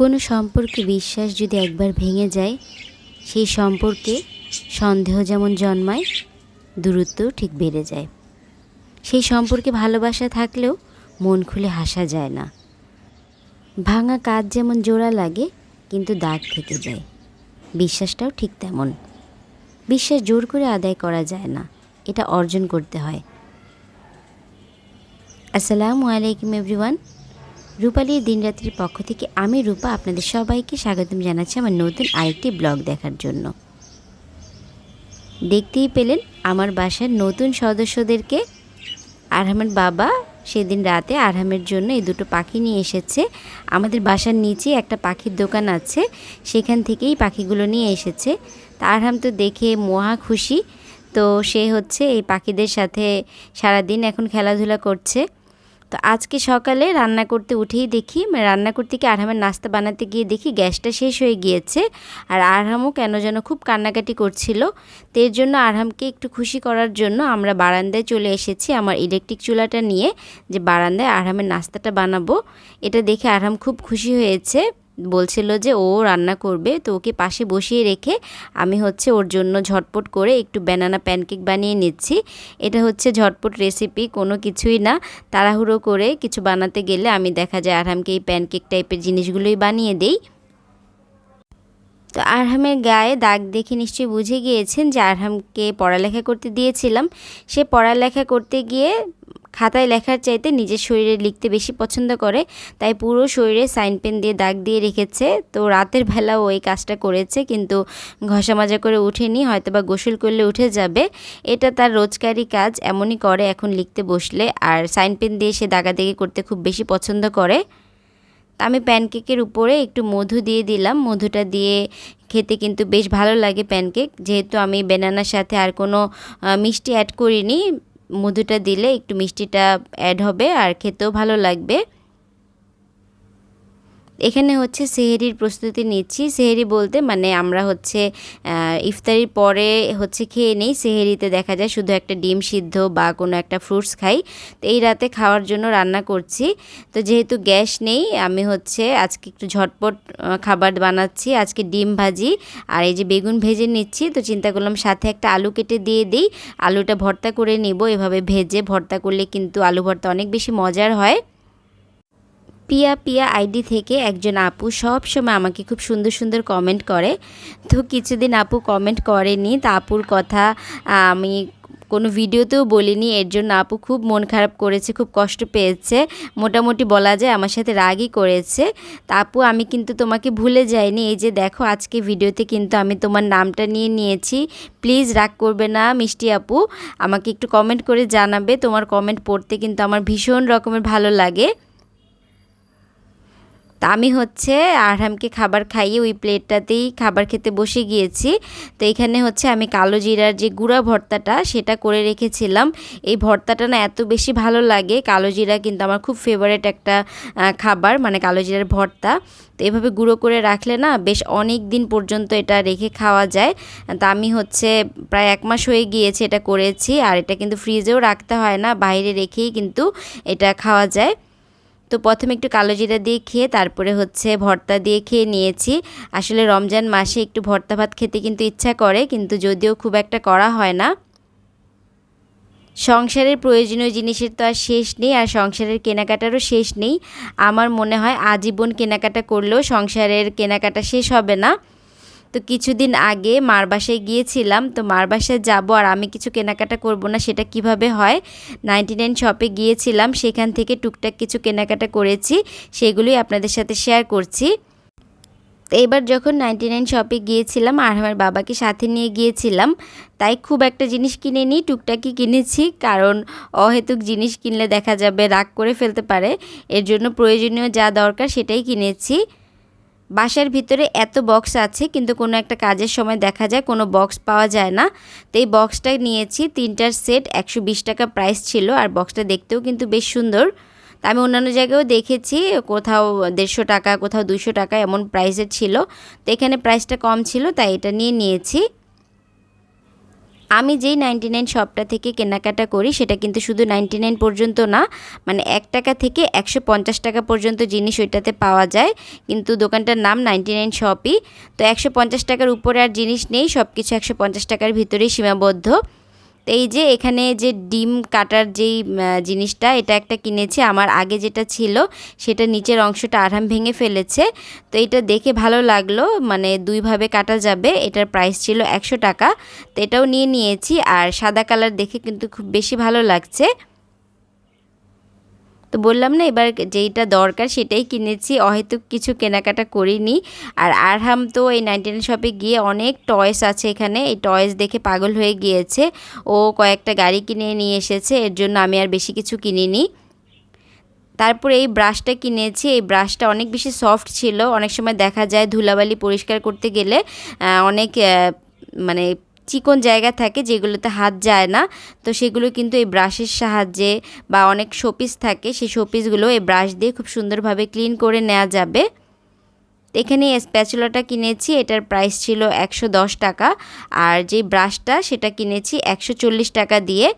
কোনো সম্পর্কে বিশ্বাস যদি একবার ভেঙে যায়, সেই সম্পর্কে সন্দেহ যেমন জন্মায়, দূরত্বও ঠিক বেড়ে যায়। সেই সম্পর্কে ভালোবাসা থাকলেও মন খুলে হাসা যায় না। ভাঙা কাঁচ যেমন জোড়া লাগে, কিন্তু দাগ থেকে যায়। বিশ্বাসটাও ঠিক তেমন। বিশ্বাস জোর করে আদায় করা যায় না, এটা অর্জন করতে হয়। আসসালামু আলাইকুম এভরিওয়ান। রূপালীর দিনরাত্রির পক্ষ থেকে আমি রূপা আপনাদের সবাইকে স্বাগতম জানাচ্ছি আমার নতুন আরেকটি ব্লগ দেখার জন্য। দেখতেই পেলেন আমার বাসার নতুন সদস্যদেরকে। আরহামের বাবা সেদিন রাতে আরহামের জন্য এই দুটো পাখি নিয়ে এসেছে। আমাদের বাসার নিচে একটা পাখির দোকান আছে, সেখান থেকেই পাখিগুলো নিয়ে এসেছে। তা আরহাম তো দেখে মহা খুশি। তো সে হচ্ছে এই পাখিদের সাথে সারাদিন এখন খেলাধুলা করছে। তো আজকে সকালে রান্না করতে উঠেই দেখি, রান্না করতে গিয়ে আরহামের নাস্তা বানাতে গিয়ে দেখি গ্যাসটা শেষ হয়ে গিয়েছে। আর আরহামও কেন যেন খুব কান্নাকাটি করছিল। তো এর জন্য আরহামকে একটু খুশি করার জন্য আমরা বারান্দায় চলে এসেছি আমার ইলেকট্রিক চুলাটা নিয়ে, যে বারান্দায় আরহামের নাস্তাটা বানাবো। এটা দেখে আরহাম খুব খুশি হয়েছে, বলছিল যে ও রান্না করবে। তো ওকে পাশে বসিয়ে রেখে আমি হচ্ছে ওর জন্য ঝটপট করে একটু ব্যানানা প্যানকেক বানিয়ে নিচ্ছি। এটা হচ্ছে ঝটপট রেসিপি, কোনো কিছুই না। তাড়াহুড়ো করে কিছু বানাতে গেলে আমি দেখা যায় আরহামকে এই প্যানকেক টাইপের জিনিসগুলোই বানিয়ে দেই। তো আরহামের গায়ে দাগ দেখে নিশ্চয়ই বুঝে গিয়েছেন যে আরহামকে পড়ালেখা করতে দিয়েছিলাম। সে পড়ালেখা করতে গিয়ে খাতায় লেখার চাইতে নিজের শরীরে লিখতে বেশি পছন্দ করে, তাই পুরো শরীরে সাইন পেন দিয়ে দাগ দিয়ে রেখেছে। তো রাতের বেলাও ওই কাজটা করেছে, কিন্তু ঘষা মাজা করে উঠেনি, হয়তো বা গোসল করলে উঠে যাবে। এটা তার রোজকারই কাজ, এমনই করে এখন লিখতে বসলে। আর সাইন পেন দিয়ে সে দাগাদাগি করতে খুব বেশি পছন্দ করে। তা আমি প্যানকেকের উপরে একটু মধু দিয়ে দিলাম। মধুটা দিয়ে খেতে কিন্তু বেশ ভালো লাগে প্যানকেক, যেহেতু আমি বেনানার সাথে আর কোনো মিষ্টি অ্যাড করিনি। মধুটা দিলে একটু মিষ্টিটা অ্যাড হবে আর খেতেও ভালো লাগবে। এখানে হচ্ছে সেহরির প্রস্তুতি নিচ্ছি। সেহরি বলতে মানে আমরা হচ্ছে ইফতারির পরে হচ্ছে খেয়ে নিই। সেহরিতে দেখা যায় শুধু একটা ডিম সিদ্ধ বা কোনো একটা ফ্রুটস খাই। তো এই রাতে খাওয়ার জন্য রান্না করছি। তো যেহেতু গ্যাস নেই, আমি হচ্ছে আজকে একটু ঝটপট খাবার বানাচ্ছি। আজকে ডিম ভাজি আর এই যে বেগুন ভেজে নিচ্ছি। তো চিন্তা করলাম সাথে একটা আলু কেটে দিয়ে দিই, আলুটা ভর্তা করে নিব। এভাবে ভেজে ভর্তা করলে কিন্তু আলু ভর্তা অনেক বেশি মজার হয়। পিয়া পিয়া আইডি থেকে একজন আপু সব সময় আমাকে খুব সুন্দর সুন্দর কমেন্ট করে। তো কিছুদিন আপু কমেন্ট করেনি, তা আপুর কথা আমি কোনো ভিডিওতেও বলিনি। এর জন্য আপু খুব মন খারাপ করেছে, খুব কষ্ট পেয়েছে, মোটামুটি বলা যায় আমার সাথে রাগই করেছে। তা আপু আমি কিন্তু তোমাকে ভুলে যাইনি। এই যে দেখো আজকে ভিডিওতে কিন্তু আমি তোমার নামটা নিয়ে নিয়েছি। প্লিজ রাগ করবে না মিষ্টি আপু, আমাকে একটু কমেন্ট করে জানাবে। তোমার কমেন্ট পড়তে কিন্তু আমার ভীষণ রকমের ভালো লাগে। তা আমি হচ্ছে আরহামকে খাবার খাইয়ে ওই প্লেটটাতেই খাবার খেতে বসে গিয়েছি। তো এখানে হচ্ছে আমি কালো জিরার যে গুঁড়া ভর্তাটা সেটা করে রেখেছিলাম। এই ভর্তাটা না এত বেশি ভালো লাগে। কালো জিরা কিন্তু আমার খুব ফেভারিট একটা খাবার, মানে কালো জিরার ভর্তা। তো এভাবে গুঁড়ো করে রাখলে না বেশ অনেক দিন পর্যন্ত এটা রেখে খাওয়া যায়। তা আমি হচ্ছে প্রায় 1 মাস হয়ে গিয়েছে এটা করেছি। আর এটা কিন্তু ফ্রিজেও রাখতে হয় না, বাইরে রেখেই কিন্তু এটা খাওয়া যায়। তো প্রথমে একটু কালো জিরা দিয়ে খেয়ে তারপরে হচ্ছে ভর্তা দিয়ে খেয়ে নিয়েছি। আসলে রমজান মাসে একটু ভর্তা ভাত খেতে কিন্তু ইচ্ছা করে, কিন্তু যদিও খুব একটা করা হয় না। সংসারের প্রয়োজনীয় জিনিসের তো আর শেষ নেই, আর সংসারের কেনাকাটারও শেষ নেই। আমার মনে হয় আজীবন কেনাকাটা করলেও সংসারের কেনাকাটা শেষ হবে না। তো কিছুদিন আগে মার বাসায় গিয়েছিলাম। তো মার বাসায় যাবো আর আমি কিছু কেনাকাটা করব না, সেটা কিভাবে হয়? 99 শপে গিয়েছিলাম, সেখান থেকে টুকটাক কিছু কেনাকাটা করেছি, সেগুলোই আপনাদের সাথে শেয়ার করছি। তো এবার যখন 99 শপে গিয়েছিলাম আর আমার বাবাকে সাথে নিয়ে গিয়েছিলাম, তাই খুব একটা জিনিস কিনে নিই, টুকটাকই কিনেছি। কারণ অহেতুক জিনিস কিনলে দেখা যাবে রাগ করে ফেলতে পারে। এর জন্য প্রয়োজনীয় যা দরকার সেটাই কিনেছি। বাসার ভিতরে এত বক্স আছে, কিন্তু কোনো একটা কাজের সময় দেখা যায় কোনো বক্স পাওয়া যায় না। তো এই বক্সটা নিয়েছি, 3টার সেট 120 টাকা প্রাইস ছিল। আর বক্সটা দেখতেও কিন্তু বেশ সুন্দর। তা আমি অন্যান্য জায়গায়ও দেখেছি, কোথাও 150 টাকা, কোথাও 200 টাকা এমন প্রাইসের ছিল। তো এখানে প্রাইসটা কম ছিল, তাই এটা নিয়েছি। আমি যেই 99 শপটা থেকে কেনাকাটা করি সেটা কিন্তু শুধু 99 পর্যন্ত না, মানে 1 টাকা থেকে 150 টাকা পর্যন্ত জিনিস ওইটাতে পাওয়া যায়, কিন্তু দোকানটার নাম 99 শপই। তো 150 টাকার উপরে আর জিনিস নেই, সব কিছু 150 টাকার ভিতরেই সীমাবদ্ধ। তো এই যে এখানে যে ডিম কাটার যেই জিনিসটা, এটা একটা কিনেছি। আমার আগে যেটা ছিল সেটা নিচের অংশটা আরহাম ভেঙে ফেলেছে, তো এটা দেখে ভালো লাগলো, মানে দুইভাবে কাটা যাবে। এটার প্রাইস ছিল 100 টাকা, তো এটাও নিয়ে নিয়েছি। আর সাদা কালার দেখে কিন্তু খুব বেশি ভালো লাগছে। তো বললাম না, এবার যেইটা দরকার সেটাই কিনেছি, অহেতুক কিছু কেনাকাটা করিনি। আর আরহাম তো এই 99 শপে গিয়ে অনেক টয়েস আছে এখানে, এই টয়েস দেখে পাগল হয়ে গিয়েছে। ও কয়েকটা গাড়ি কিনে নিয়ে এসেছে, এর জন্য আমি আর বেশি কিছু কিনিনি। তারপরে এই ব্রাশটা কিনেছি। এই ব্রাশটা অনেক বেশি সফট ছিল। অনেক সময় দেখা যায় ধুলাবালি পরিষ্কার করতে গেলে অনেক মানে চিকন জায়গা থাকে যেগুলোতে হাত যায় না, তো সেগুলো কিন্তু এই ব্রাশের সাহায্যে, বা অনেক শোপিস থাকে সেই শোপিসগুলো এই ব্রাশ দিয়ে খুব সুন্দরভাবে ক্লিন করে নেওয়া যাবে। এখানে এই স্প্যাচুলাটা কিনেছি, এটার প্রাইস ছিল 110 টাকা। আর যে ব্রাশটা সেটা কিনেছি 140 টাকা দিয়ে।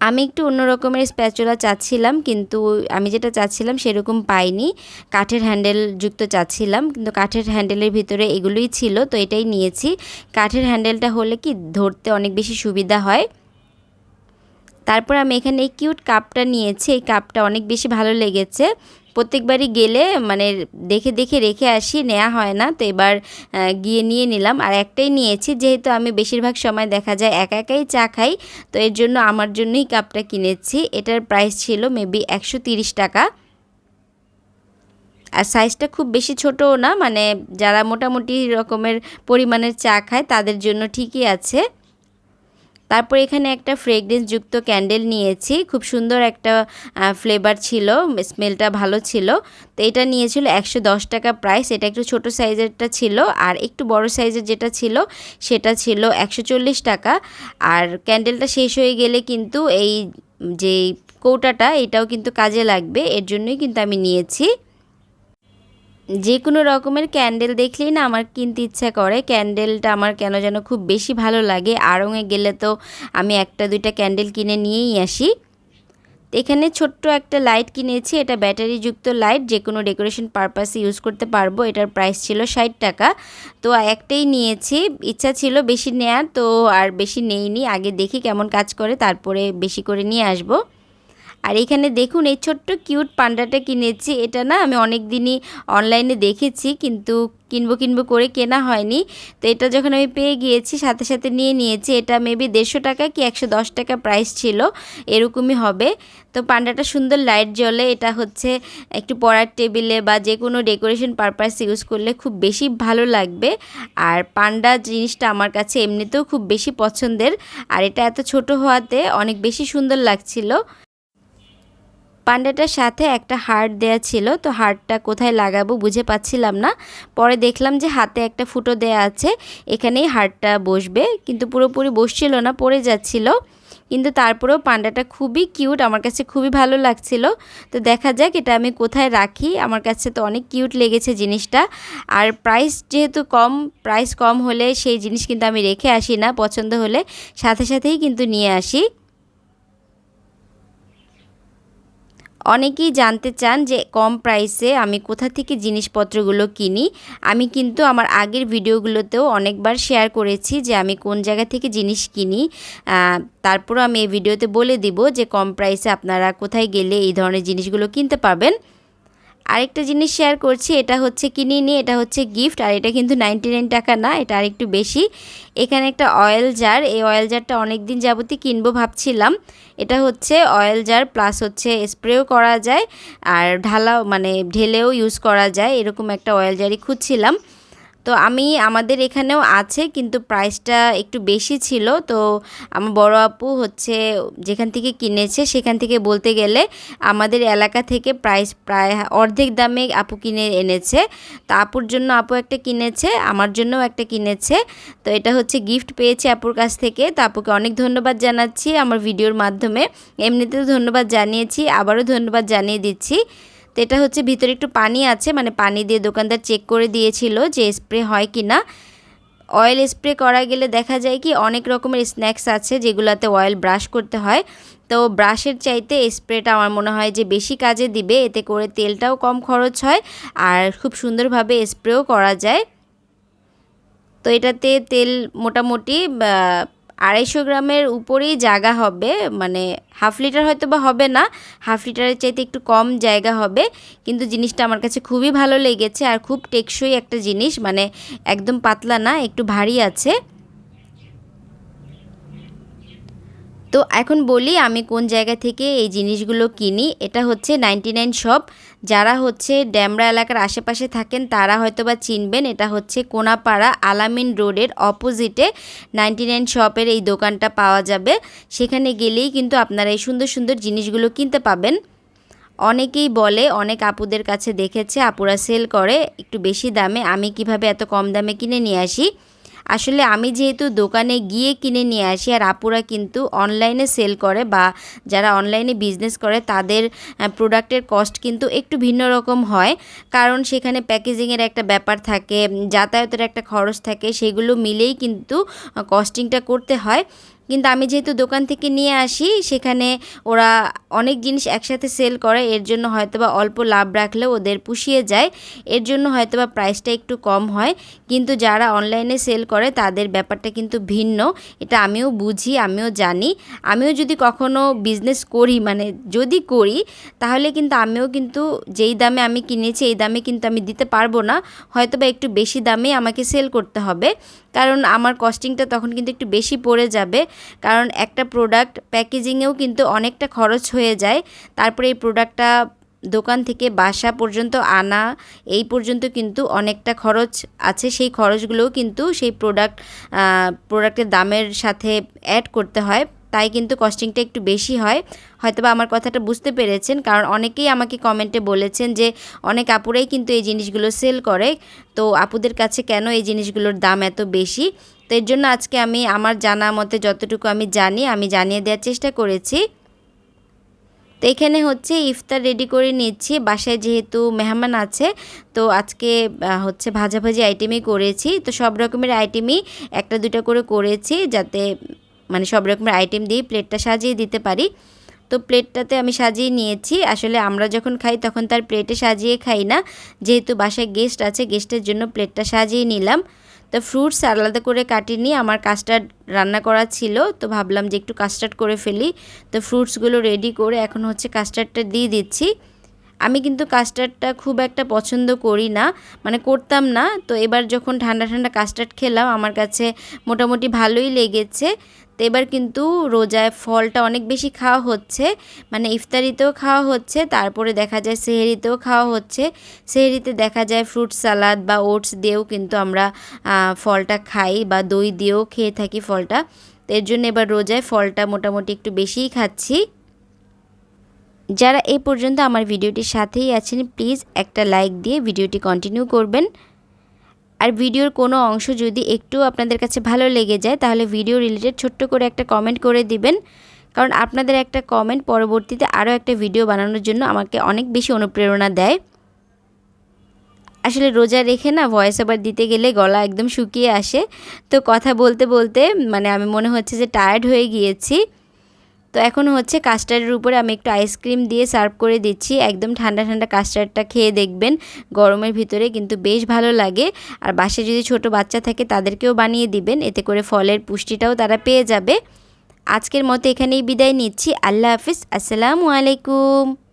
আমি একটু অন্য রকমের স্প্যাচুলা চাচ্ছিলাম, কিন্তু আমি যেটা চাচ্ছিলাম সেরকম পাইনি। কাঠের হ্যান্ডেল যুক্ত চাচ্ছিলাম, কিন্তু কাঠের হ্যান্ডেলের ভিতরে এগুলোই ছিল, তো এটাই নিয়েছি। কাঠের হ্যান্ডেলটা হলে কি ধরতে অনেক বেশি সুবিধা হয়। তারপর আমি এখানে এই কিউট কাপটা নিয়েছি। এই কাপটা অনেক বেশি ভালো লেগেছে। প্রত্যেকবারই গেলে মানে দেখে দেখে রেখে আসি, নেওয়া হয় না, তো এবার গিয়ে নিয়ে নিলাম। আর একটাই নিয়েছি, যেহেতু আমি বেশিরভাগ সময় দেখা যায় একা একাই চা খাই, তো এর জন্য আমার জন্যই কাপটা কিনেছি। এটার প্রাইস ছিল মেবি 130 টাকা। আর সাইজটা খুব বেশি ছোটও না, মানে যারা মোটামুটি রকমের পরিমাণের চা খায় তাদের জন্য ঠিকই আছে। তারপর এখানে একটা ফ্রেগরেন্স যুক্ত ক্যান্ডেল নিয়েছি, খুব সুন্দর একটা ফ্লেভার ছিল, স্মেলটা ভালো ছিল। তো এটা নিয়েছিল 110 টাকা প্রাইস। এটা একটু ছোট সাইজেরটা ছিল, আর একটু বড় সাইজের যেটা ছিল সেটা ছিল 140 টাকা। আর ক্যান্ডেলটা শেষ হয়ে গেলে কিন্তু এই যে কৌটাটা এটাও কিন্তু কাজে লাগবে, এর জন্যই কিন্তু আমি নিয়েছি। যে কোনো রকমের ক্যান্ডেল দেখলেই না আমার কিনতে ইচ্ছা করে। ক্যান্ডেলটা আমার কেন যেন খুব বেশি ভালো লাগে। আড়ংয়ে গেলে তো আমি একটা দুইটা ক্যান্ডেল কিনে নিয়েই আসি। এখানে ছোট্ট একটা লাইট কিনেছি, এটা ব্যাটারিযুক্ত লাইট, যে কোনো ডেকোরেশন পারপাসে ইউজ করতে পারবো। এটার প্রাইস ছিল 60 টাকা। তো একটাই নিয়েছি, ইচ্ছা ছিল বেশি নেয়ার, তো আর বেশি নেইনি। আগে দেখি কেমন কাজ করে, তারপরে বেশি করে নিয়ে আসবো। আর এখানে দেখুন এই ছোট্ট কিউট পান্ডাটা কিনেছি। এটা না আমি অনেক দিনই অনলাইনে দেখেছি, কিন্তু কিনবো করে কেনা হয়নি। তো এটা যখন আমি পেয়ে গিয়েছি সাথে সাথে নিয়ে নিয়েছি। এটা মেবি 150 টাকা কি 110 টাকা প্রাইস ছিল, এরকমই হবে। তো পান্ডাটা সুন্দর লাইট জ্বলে, এটা হচ্ছে একটু পড়ার টেবিলে বা যে কোনো ডেকোরেশন পারপাস ইউজ করলে খুব বেশি ভালো লাগবে। আর পান্ডা জিনিসটা আমার কাছে এমনিতেও খুব বেশি পছন্দের, আর এটা এত ছোট হওয়াতে অনেক বেশি সুন্দর লাগছিল। পান্ডাটার সাথে একটা হার্ট দেয়া ছিল, তো হার্টটা কোথায় লাগাবো বুঝে পাচ্ছিলাম না। পরে দেখলাম যে হাতে একটা ফুটো দেয়া আছে, এখানেই হার্টটা বসবে, কিন্তু পুরোপুরি বসছিল না, পড়ে যাচ্ছিল। কিন্তু তারপরেও পান্ডাটা খুবই কিউট, আমার কাছে খুবই ভালো লাগছিল। তো দেখা যাক এটা আমি কোথায় রাখি। আমার কাছে তো অনেক কিউট লেগেছে জিনিসটা। আর প্রাইস যেহেতু কম, প্রাইস কম হলে সেই জিনিস কিন্তু আমি রেখে আসি না, পছন্দ হলে সাথে সাথেই কিন্তু নিয়ে আসি। অনেকেই জানতে চান যে কম প্রাইসে আমি কোথা থেকে জিনিসপত্রগুলো কিনি। আমি কিন্তু আমার আগের ভিডিওগুলোতেও অনেকবার শেয়ার করেছি যে আমি কোন জায়গা থেকে জিনিস কিনি। তারপরও আমি এই ভিডিওতে বলে দিব যে কম প্রাইসে আপনারা কোথায় গেলে এই ধরনের জিনিসগুলো কিনতে পারবেন। আরেকটা জিনিস শেয়ার করছি, এটা হচ্ছে কিনিনি, এটা হচ্ছে গিফট। আর এটা কিন্তু 99 টাকা না, এটা আরেকটু বেশি। এখানে একটা অয়েল জার, এই অয়েল জারটা অনেক দিন যাবতই কিনবো ভাবছিলাম। এটা হচ্ছে অয়েল জার প্লাস হচ্ছে স্প্রেও করা যায়, আর ঢালাও মানে ঢেলেও ইউজ করা যায়, এরকম একটা অয়েল জারই খুঁজছিলাম। তো আমাদের এখানেও আছে, কিন্তু প্রাইসটা একটু বেশি ছিল। তো আমার বড় আপু হচ্ছে যেখান থেকে কিনেছে সেখান থেকে বলতে গেলে আমাদের এলাকা থেকে প্রাইস প্রায় অর্ধেক দামে আপু কিনে এনেছে। তো আপুর জন্য আপু একটা কিনেছে, আমার জন্যও একটা কিনেছে। তো এটা হচ্ছে গিফট পেয়েছি আপুর কাছ থেকে। তো আপুকে অনেক ধন্যবাদ জানাচ্ছি আমার ভিডিওর মাধ্যমে। এমনিতেও ধন্যবাদ জানিয়েছি, আবারও ধন্যবাদ জানিয়ে দিচ্ছি। তো এটা হচ্ছে ভিতরে একটু পানি আছে, মানে পানি দিয়ে দোকানদার চেক করে দিয়েছিল যে স্প্রে হয় কি না। অয়েল স্প্রে করা গেলে দেখা যায় কি অনেক রকমের স্ন্যাক্স আছে যেগুলোতে অয়েল ব্রাশ করতে হয়, তো ব্রাশের চাইতে স্প্রেটা আমার মনে হয় যে বেশি কাজে দিবে, এতে করে তেলটাও কম খরচ হয় আর খুব সুন্দরভাবে স্প্রেও করা যায়। তো এটাতে তেল মোটামুটি 250 গ্রামের উপরেই জায়গা হবে, মানে হাফ লিটার হয়তো বা হবে না, হাফ লিটারের চাইতে একটু কম জায়গা হবে, কিন্তু জিনিসটা আমার কাছে খুবই ভালো লেগেছে আর খুব টেকসই একটা জিনিস, মানে একদম পাতলা না, একটু ভারী আছে। তো এখন বলি আমি কোন জায়গা থেকে এই জিনিসগুলো কিনি। এটা হচ্ছে 99 শপ। যারা হচ্ছে ড্যামরা এলাকার আশেপাশে থাকেন তারা হয়তো বা চিনবেন। এটা হচ্ছে কোনাপাড়া আলামিন রোডের অপোজিটে 99 শপের এই দোকানটা পাওয়া যাবে। সেখানে গেলেই কিন্তু আপনারা এই সুন্দর সুন্দর জিনিসগুলো কিনতে পাবেন। অনেকেই বলে, অনেক আপুদের কাছে দেখেছে আপুরা সেল করে একটু বেশি দামে, আমি কিভাবে এত কম দামে কিনে নিয়ে আসি। আসলে আমি যেহেতু দোকানে গিয়ে কিনে নিয়ে আসি আর আপুরা কিন্তু অনলাইনে সেল করে বা যারা অনলাইনে বিজনেস করে তাদের প্রোডাক্টের কস্ট কিন্তু একটু ভিন্ন রকম হয়, কারণ সেখানে প্যাকেজিংয়ের একটা ব্যাপার থাকে, যাতায়াতের একটা খরচ থাকে, সেগুলো মিলেই কিন্তু কস্টিংটা করতে হয়। কিন্তু আমি যেহেতু দোকান থেকে নিয়ে আসি সেখানে ওরা অনেক জিনিস একসাথে সেল করে, এর জন্য হয়তোবা অল্প লাভ রাখলেও ওদের পুষিয়ে যায়, এর জন্য হয়তোবা প্রাইসটা একটু কম হয়। কিন্তু যারা অনলাইনে সেল করে তাদের ব্যাপারটা কিন্তু ভিন্ন, এটা আমিও বুঝি, আমিও জানি। আমিও যদি কখনো বিজনেস করি, মানে যদি করি, তাহলে কিন্তু আমিও কিন্তু যেই দামে আমি কিনেছি এই দামে কিন্তু আমি দিতে পারবো না, হয়তোবা একটু বেশি দামে আমাকে সেল করতে হবে, কারণ আমার কস্টিংটা তখন কিন্তু একটু বেশি পড়ে যাবে। কারণ একটা প্রোডাক্ট প্যাকেজিংয়েও কিন্তু অনেকটা খরচ হয়ে যায়, তারপরে এই প্রোডাক্টটা দোকান থেকে বাসা পর্যন্ত আনা, এই পর্যন্ত কিন্তু অনেকটা খরচ আছে, সেই খরচগুলোও কিন্তু সেই প্রোডাক্টের দামের সাথে অ্যাড করতে হয়, তাই কিন্তু কস্টিংটা একটু বেশি হয়। হয়তোবা আমার কথাটা বুঝতে পেরেছেন, কারণ অনেকেই আমাকে কমেন্টে বলেছেন যে অনেক আপুরাই কিন্তু এই জিনিসগুলো সেল করে, তো আপুদের কাছে কেন এই জিনিসগুলোর দাম এত বেশি। তো এর জন্য আজকে আমি আমার জানা মতে যতটুকু আমি জানি আমি জানিয়ে দেওয়ার চেষ্টা করেছি। তো এখানে হচ্ছে ইফতার রেডি করে নিচ্ছি, বাসায় যেহেতু মেহমান আছে, তো আজকে হচ্ছে ভাজাভাজি আইটেমই করেছি। তো সব রকমের আইটেমই একটা দুটা করে করেছি, যাতে মানে সব রকমের আইটেম দিয়ে প্লেটটা সাজিয়ে দিতে পারি। তো প্লেটটাতে আমি সাজিয়ে নিয়েছি। আসলে আমরা যখন খাই তখন তার প্লেটে সাজিয়ে খাই না, যেহেতু বাসায় গেস্ট আছে, গেস্টের জন্য প্লেটটা সাজিয়ে নিলাম। তো ফ্রুটস আলাদা করে কাটিনি, আমার কাস্টার্ড রান্না করা ছিল, তো ভাবলাম যে একটু কাস্টার্ড করে ফেলি। তো ফ্রুটসগুলো রেডি করে এখন হচ্ছে কাস্টার্ডটা দিয়ে দিচ্ছি। আমি কিন্তু কাস্টার্ডটা খুব একটা পছন্দ করি না, মানে করতাম না, তো এবার যখন ঠান্ডা ঠান্ডা কাস্টার্ড খেলাম আমার কাছে মোটামুটি ভালোই লেগেছে। তো এবার কিন্তু রোজায় ফলটা অনেক বেশি খাওয়া হচ্ছে, মানে ইফতারিতেও খাওয়া হচ্ছে, তারপরে দেখা যায় সেহরিতেও খাওয়া হচ্ছে। সেহরিতে দেখা যায় ফ্রুট সালাদ বা ওটস দিয়েও কিন্তু আমরা ফলটা খাই, বা দই দিয়েও খেয়ে থাকি ফলটা। তো এর জন্য এবার রোজায় ফলটা মোটামুটি একটু বেশিই খাচ্ছি। যারা এই পর্যন্ত আমার ভিডিওটির সাথেই আছেন প্লিজ একটা লাইক দিয়ে ভিডিওটি কন্টিনিউ করবেন। আর ভিডিওর কোনো অংশ যদি একটু আপনাদের কাছে ভালো লেগে যায় তাহলে ভিডিও রিলেটেড ছোট্ট করে একটা কমেন্ট করে দিবেন, কারণ আপনাদের একটা কমেন্ট পরবর্তীতে আরও একটা ভিডিও বানানোর জন্য আমাকে অনেক বেশি অনুপ্রেরণা দেয়। আসলে রোজা রেখে না ভয়েস ওভার দিতে গেলে গলা একদম শুকিয়ে আসে, তো কথা বলতে বলতে মানে আমি মনে হচ্ছে যে টায়ার্ড হয়ে গিয়েছি। তো এখন হচ্ছে কাস্টার্ডের উপরে আমি একটু আইসক্রিম দিয়ে সার্ভ করে দিচ্ছি। একদম ঠান্ডা ঠান্ডা কাস্টার্ডটা খেয়ে দেখবেন, গরমের ভিতরে কিন্তু বেশ ভালো লাগে। আর বাসায় যদি ছোট বাচ্চা থাকে তাদেরকেও বানিয়ে দিবেন, এতে করে ফলের পুষ্টিটাও তারা পেয়ে যাবে। আজকের মতো এখানেই বিদায় নিচ্ছি। আল্লাহ হাফিজ, আসসালামু আলাইকুম।